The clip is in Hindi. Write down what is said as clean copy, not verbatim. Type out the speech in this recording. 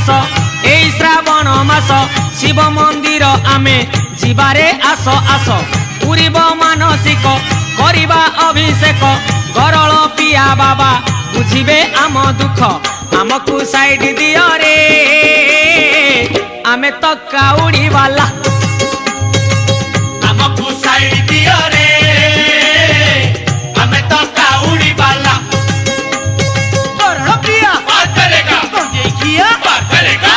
मास ए श्रावण मास शिव मंदिर आमे जीवारे आस आस पूरीब मानसिक करिबा अभिषेक गरल पिया बाबा बुझिबे आम दुख आमकु साइड दियो रे आमे तो काउड़ी वाला आमकु साइड दियो रे आमे तो काउड़ी वाला गरल पिया पार करेगा देखिया पार करेगा